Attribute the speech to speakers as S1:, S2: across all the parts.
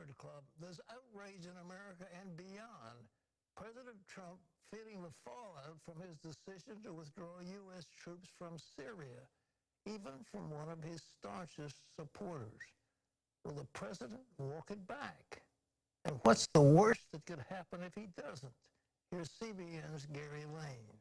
S1: 800 Club, there's outrage in America and beyond. President Trump feeling the fallout from his decision to withdraw U.S. troops from Syria, even from one of his staunchest supporters. Will the president walk it back? And what's the worst that could happen if he doesn't? Here's CBN's Gary Lane.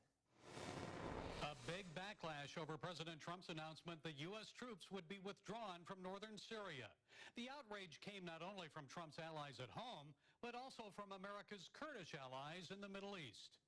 S2: A big backlash over President Trump's announcement that U.S. troops would be withdrawn from northern Syria. The outrage came not only from Trump's allies at home, but also from America's Kurdish allies in the Middle East.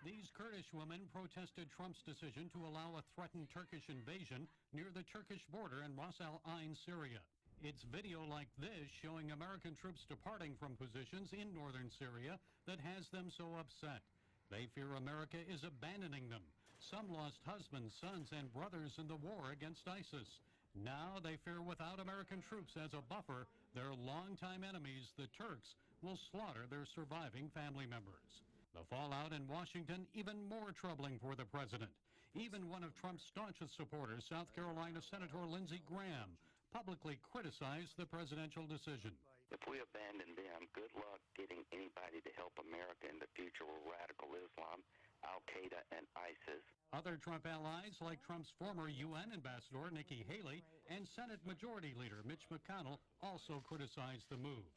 S2: These Kurdish women protested Trump's decision to allow a threatened Turkish invasion near the Turkish border in Ras Al Ain, Syria. It's video like this showing American troops departing from positions in northern Syria that has them so upset. They fear America is abandoning them. Some lost husbands, sons, and brothers in the war against ISIS. Now they fear without American troops as a buffer, their longtime enemies, the Turks, will slaughter their surviving family members. The fallout in Washington even more troubling for the president. Even one of Trump's staunchest supporters, South Carolina Senator Lindsey Graham, publicly criticized the presidential decision.
S3: If we abandon them, good luck getting anybody to help America in the future with radical Islam, Al-Qaeda, and ISIS.
S2: Other Trump allies, like Trump's former UN ambassador, Nikki Haley, and Senate Majority Leader Mitch McConnell, also criticized the move.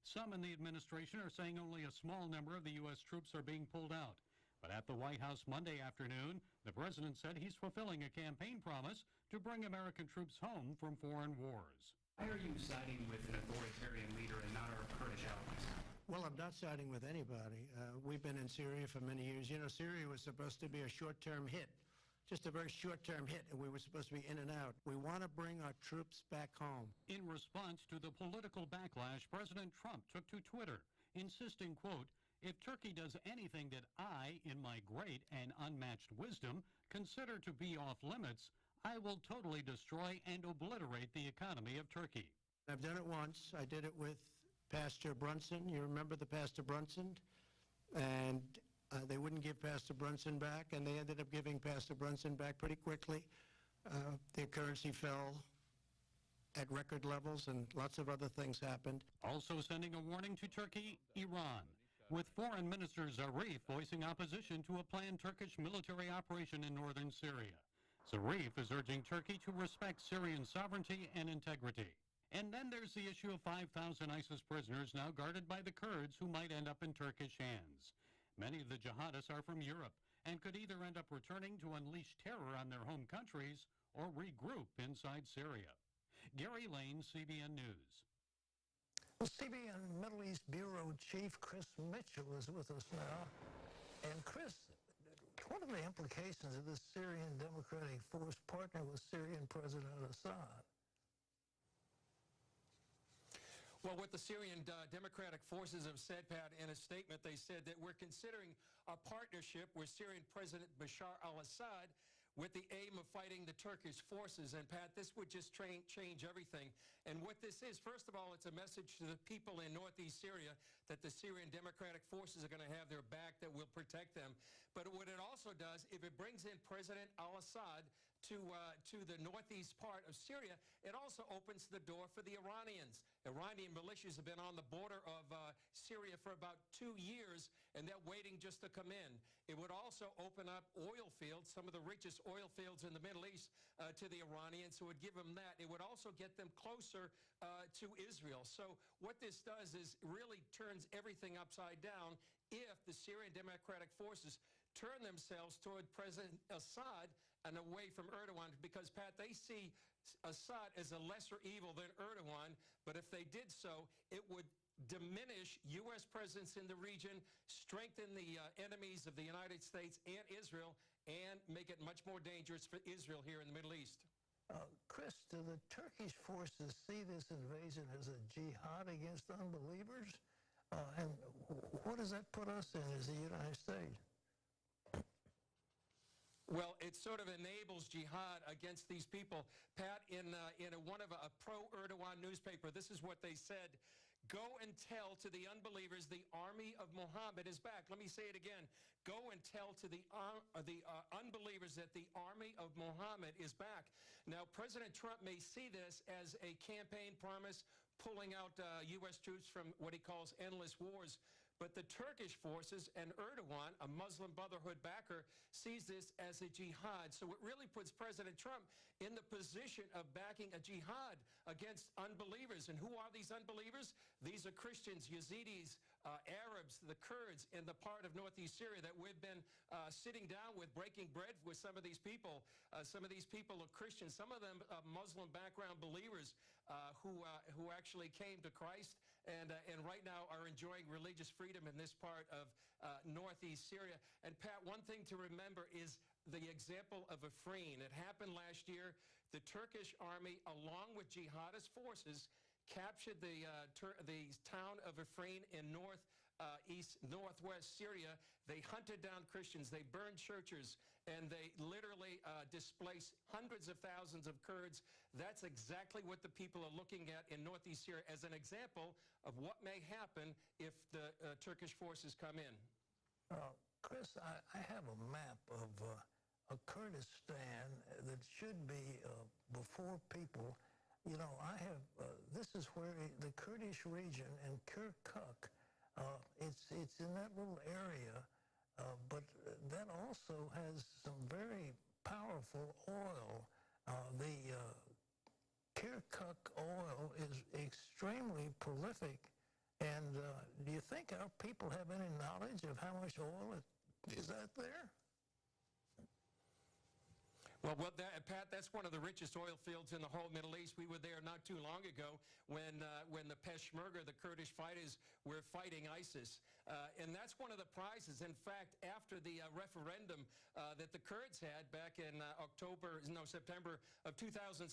S2: Some in the administration are saying only a small number of the U.S. troops are being pulled out. But at the White House Monday afternoon, the president said he's fulfilling a campaign promise to bring American troops home from foreign wars.
S4: Why are you siding with an authoritarian leader and not our Kurdish allies?
S1: Well, I'm not siding with anybody. We've been in Syria for many years. You know, Syria was supposed to be a short-term hit, just a very short-term hit, and we were supposed to be in and out. We want to bring our troops back home.
S2: In response to the political backlash, President Trump took to Twitter, insisting, quote, "If Turkey does anything that I, in my great and unmatched wisdom, consider to be off limits, I will totally destroy and obliterate the economy of Turkey."
S1: I've done it once. I did it with Pastor Brunson. You remember the Pastor Brunson? And they wouldn't give Pastor Brunson back, and they ended up giving Pastor Brunson back pretty quickly. Their currency fell at record levels, and lots of other things happened.
S2: Also sending a warning to Turkey, Iran, with Foreign Minister Zarif voicing opposition to a planned Turkish military operation in northern Syria. Zarif is urging Turkey to respect Syrian sovereignty and integrity. And then there's the issue of 5,000 ISIS prisoners now guarded by the Kurds who might end up in Turkish hands. Many of the jihadists are from Europe and could either end up returning to unleash terror on their home countries or regroup inside Syria. Gary Lane, CBN News.
S1: Well, CBN Middle East Bureau Chief Chris Mitchell is with us now. And Chris, what are the implications of this Syrian Democratic Force partner with Syrian President Assad?
S5: Well, what the Syrian Democratic Forces have said, Pat, in a statement, they said that we're considering a partnership with Syrian President Bashar al-Assad with the aim of fighting the Turkish forces. And, Pat, this would just change everything. And what this is, first of all, it's a message to the people in northeast Syria that the Syrian Democratic Forces are going to have their back, that will protect them. But what it also does, if it brings in President al-Assad to the northeast part of Syria, it also opens the door for the Iranians. Iranian militias have been on the border of Syria for about 2 years, and they're waiting just to come in. It would also open up oil fields, some of the richest oil fields in the Middle East, to the Iranians, so it would give them that. It would also get them closer to Israel. So what this does is really turns everything upside down if the Syrian Democratic Forces turn themselves toward President Assad and away from Erdogan, because, Pat, they see Assad as a lesser evil than Erdogan, but if they did so, it would diminish U.S. presence in the region, strengthen the enemies of the United States and Israel, and make it much more dangerous for Israel here in the Middle East.
S1: Chris, do the Turkish forces see this invasion as a jihad against unbelievers? And what does that put us in as the United States?
S5: Well, it sort of enables jihad against these people. Pat, in a pro-Erdogan newspaper, this is what they said. Go and tell to the unbelievers the army of Muhammad is back. Let me say it again. Go and tell to the unbelievers that the army of Muhammad is back. Now, President Trump may see this as a campaign promise, pulling out U.S. troops from what he calls endless wars. But the Turkish forces and Erdogan, a Muslim Brotherhood backer, sees this as a jihad. So it really puts President Trump in the position of backing a jihad against unbelievers. And who are these unbelievers? These are Christians, Yazidis, Arabs, the Kurds in the part of northeast Syria that we've been sitting down with, breaking bread with some of these people. Some of these people are Christians, some of them Muslim background believers who actually came to Christ and right now are enjoying religious freedom in this part of northeast Syria. And Pat, one thing to remember is the example of Afrin. It happened last year. The Turkish army, along with jihadist forces, captured the town of Afrin in northwest Syria. They hunted down Christians, they burned churches, and they literally displaced hundreds of thousands of Kurds. That's exactly what the people are looking at in northeast Syria as an example of what may happen if the Turkish forces come in.
S1: Chris, I have a map of a Kurdistan that should be before people. You know, this is where the Kurdish region in Kirkuk, it's in that little area, but that also has some very powerful oil. The Kirkuk oil is extremely prolific, and do you think our people have any knowledge of how much oil is out there?
S5: Well, Pat, that's one of the richest oil fields in the whole Middle East. We were there not too long ago when the Peshmerga, the Kurdish fighters, were fighting ISIS. And that's one of the prizes. In fact, after the referendum that the Kurds had back in September of 2017,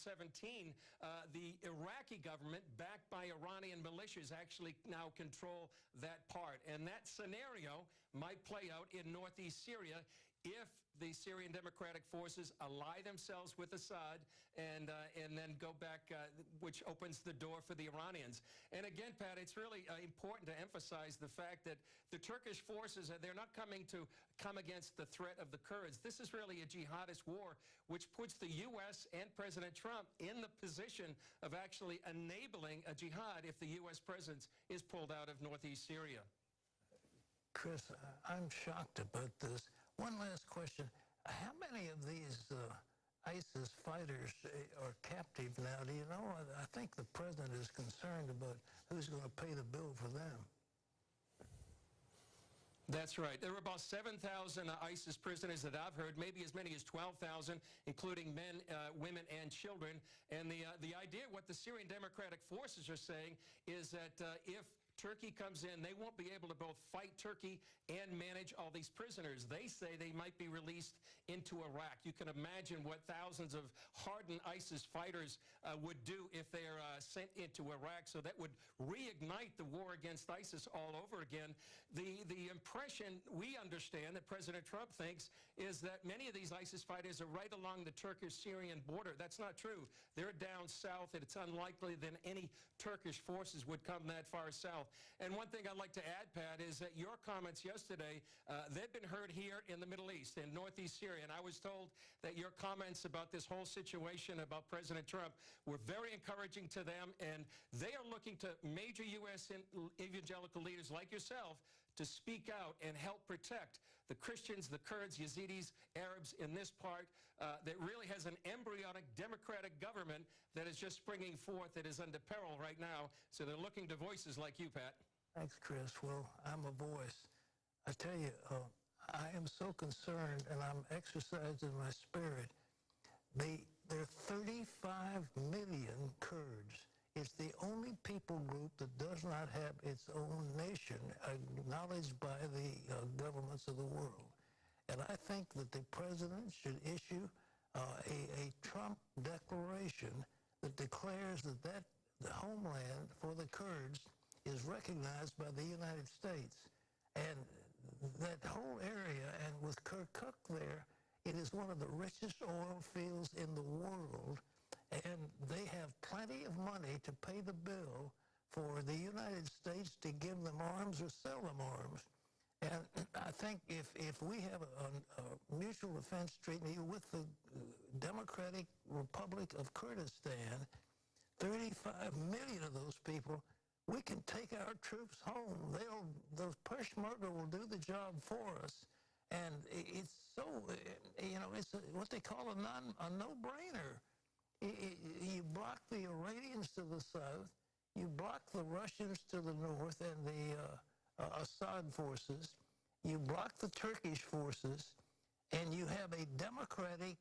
S5: the Iraqi government, backed by Iranian militias, actually now control that part. And that scenario might play out in northeast Syria if the Syrian Democratic Forces ally themselves with Assad and then go back, which opens the door for the Iranians. And again, Pat, it's really important to emphasize the fact that the Turkish forces, they're not coming to come against the threat of the Kurds. This is really a jihadist war, which puts the U.S. and President Trump in the position of actually enabling a jihad if the U.S. presence is pulled out of northeast Syria.
S1: Chris, I'm shocked about this. One last question. How many of these ISIS fighters are captive now? Do you know? I think the president is concerned about who's going to pay the bill for them.
S5: That's right. There were about 7,000 ISIS prisoners that I've heard, maybe as many as 12,000, including men, women, and children. And the idea, what the Syrian Democratic Forces are saying, is that if Turkey comes in, they won't be able to both fight Turkey and manage all these prisoners. They say they might be released into Iraq. You can imagine what thousands of hardened ISIS fighters would do if they're sent into Iraq. So that would reignite the war against ISIS all over again. The impression we understand that President Trump thinks is that many of these ISIS fighters are right along the Turkish-Syrian border. That's not true. They're down south, and it's unlikely that any Turkish forces would come that far south. And one thing I'd like to add, Pat, is that your comments yesterday, they've been heard here in the Middle East, in northeast Syria. And I was told that your comments about this whole situation about President Trump were very encouraging to them. And they are looking to major U.S. evangelical leaders like yourself to speak out and help protect the Christians, the Kurds, Yazidis, Arabs in this part that really has an embryonic democratic government that is just springing forth, that is under peril right now. So they're looking to voices like you, Pat.
S1: Thanks, Chris. Well, I'm a voice. I tell you, I am so concerned, and I'm exercising my spirit. There are 35 million Kurds. It's the only people group that does not have its own nation acknowledged by the governments of the world. And I think that the president should issue a Trump declaration that declares that the homeland for the Kurds is recognized by the United States. And that whole area, and with Kirkuk there, it is one of the richest oil fields in the world. And they have plenty of money to pay the bill for the United States to give them arms or sell them arms. And I think if we have a mutual defense treaty with the Democratic Republic of Kurdistan, 35 million of those people, we can take our troops home. The Peshmerga will do the job for us. And it's so, it's what they call a no-brainer. You block the Iranians to the south, you block the Russians to the north and the Assad forces, you block the Turkish forces, and you have a democratic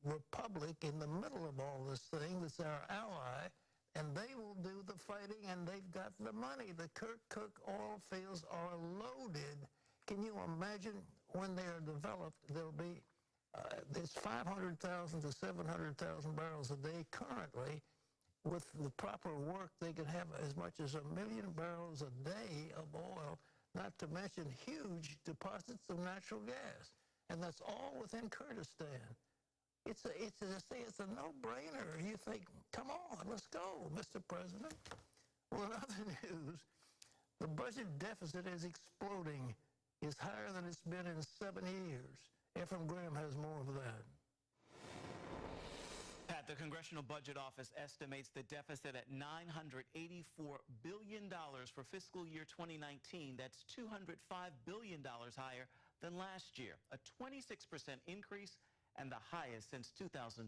S1: republic in the middle of all this thing that's our ally, and they will do the fighting, and they've got the money. The Kirkuk oil fields are loaded. Can you imagine when they are developed, there'll be, there's 500,000 to 700,000 barrels a day currently. With the proper work, they could have as much as 1 million barrels a day of oil, not to mention huge deposits of natural gas. And that's all within Kurdistan. It's a no-brainer. You think, come on, let's go, Mr. President. Well, in other news, the budget deficit is exploding. It's higher than it's been in 7 years. Ephraim Graham has more of that.
S6: Pat, the Congressional Budget Office estimates the deficit at $984 billion for fiscal year 2019. That's $205 billion higher than last year, a 26% increase and the highest since 2012.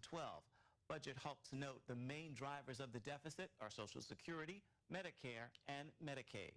S6: Budget hawks note the main drivers of the deficit are Social Security, Medicare, and Medicaid.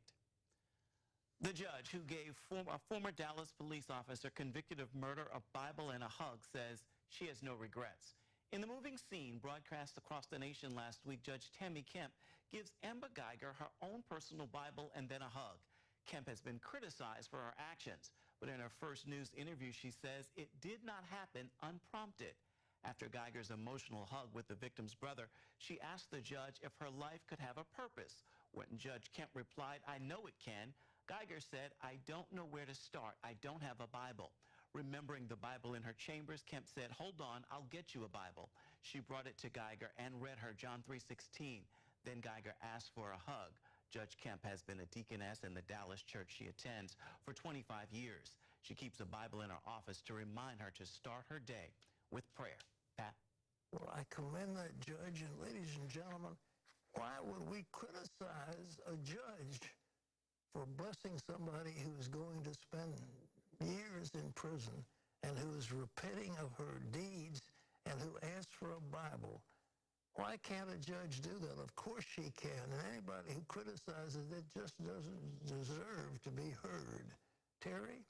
S6: The judge who gave a former Dallas police officer convicted of murder a Bible and a hug says she has no regrets. In the moving scene broadcast across the nation last week, Judge Tammy Kemp gives Amber Geiger her own personal Bible and then a hug. Kemp has been criticized for her actions, but in her first news interview, she says it did not happen unprompted. After Geiger's emotional hug with the victim's brother, she asked the judge if her life could have a purpose. When Judge Kemp replied, "I know it can," Geiger said, "I don't know where to start. I don't have a Bible." Remembering the Bible in her chambers, Kemp said, "Hold on, I'll get you a Bible." She brought it to Geiger and read her John 3:16. Then Geiger asked for a hug. Judge Kemp has been a deaconess in the Dallas church she attends for 25 years. She keeps a Bible in her office to remind her to start her day with prayer. Pat?
S1: Well, I commend that judge, and ladies and gentlemen, why would we criticize a judge for blessing somebody who is going to spend years in prison and who is repenting of her deeds and who asked for a Bible? Why can't a judge do that? Of course she can, and anybody who criticizes it just doesn't deserve to be heard. Terry?